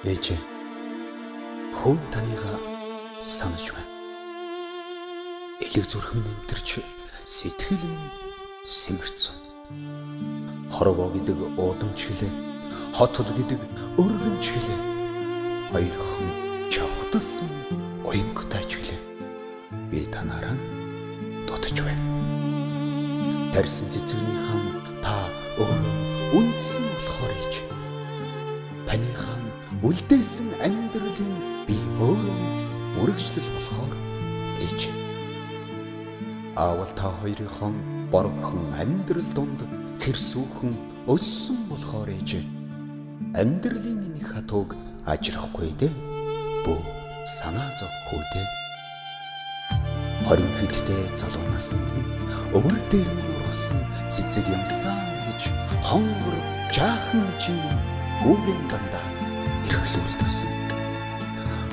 Ээж, хүн таныг санаж байна. Элэг зүрх минь эмтэрч, сэтгэл минь сэмэрцэн. Хорвоо гэдэг уудамч гэлээ, хотл гэдэг өргөнч гэлээ. Хоёрхан чавхдсан уянгатайч гэлээ. Би танаараа дутж байна. Тарьсан цэцэгнийхэн та өөрөө үндсэн болохоор ээж. Таныхан үлдээсэн амьдралын би өөрөө үргэлжлэл болохоор ээж. Аавал та хоёрын боргохон амьдрал донд хэрсүүхэн өссөн болохоор ээж. Амьдралын нэг хатууг ажрахгүй дээ. Бүү санаа зовхгүй дээ. 20 хэдтэй залуу наснд өвөр дээр минь ургасан цэцэг юмсан гэж хонгор жаахан чи үгийн дандаа эрхлүүлсэн.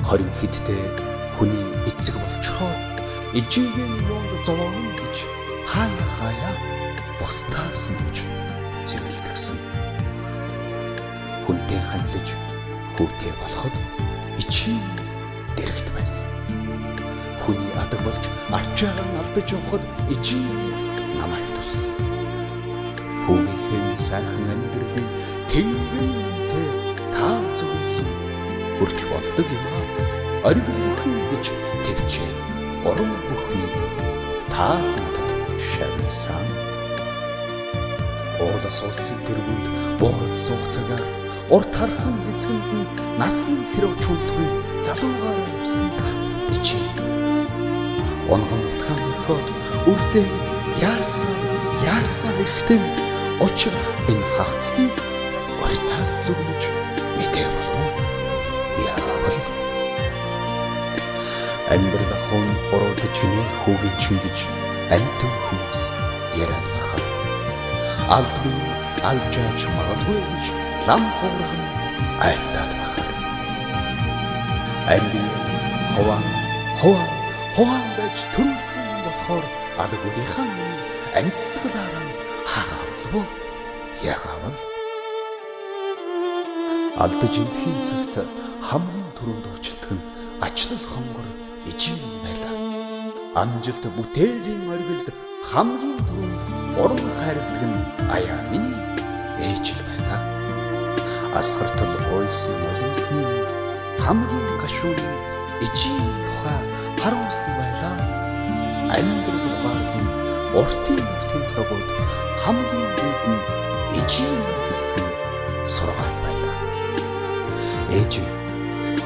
20 хэдтэй хүний эцэг болчхоо ижигийн юунд зовоон гэж хаяа бостаас нь зэмлдэгсэн. Хүнтэй ханлаж хүүтэй болоход ичийн дэрэгт байсан. Хүний адаг болж арчаагаар алдаж явхад ичийн намайг туссан. Хүүгийн сайхан амьдралыг тэнгэрийнтэй таал зөвсөн хүрч болдог юм аа. Оргил бүхэн гэж төвчээ уран бүхнийг таалантад шавьсан. Уулас улсын тэргүүнд буурал суух цагаар урт хархан эзгэнд нь насны хэрэг чуулгыг залуугаар явсан та ичээ. Онгон утгаан өрхөд үрдээ яарсан эрэхтэн учрах энэ хагцлыг уртаас зүгнэж мэдээ болов. Яавал амьдрал хон хородж гинэ хүүгийн чингэж амтэн хүмүүс яриад байхад алдгүй алжаач магадгүй гэж лам хоорхон айлтаад байхад амби хован байж төрүүлсэн болохоор алгүйхэн ансгалаараа хаагаав. Яагаавал алдаж энтхийн цагт хамгийн түрүүнд уучлдаг нь ачлал хонгор ижийн байлаа. Амжилт бүтээлийн оргилд хамгийн түрүүнд уран хайрладаг нь аяа миний ээж л байлаа. Асгартал ойсон нулимсны хамгийн гашуун ижийн тухай харуулсан байлаа. Амьдрал ухаалын уртын хагууд хамгийн дээд нь ижийн хэлсэн сургаал байлаа. Ээж,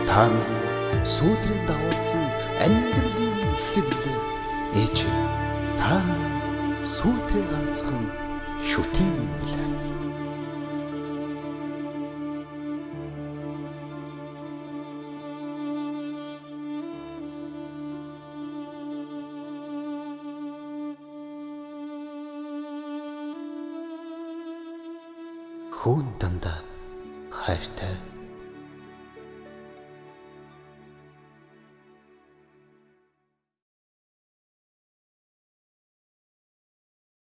та минь сүүдрийн дагуулсан амьдралын эхлэлээ. Ээж, та минь сүүтэй ганцхан шүтээ минь билээ. Хүн дандаа хайртай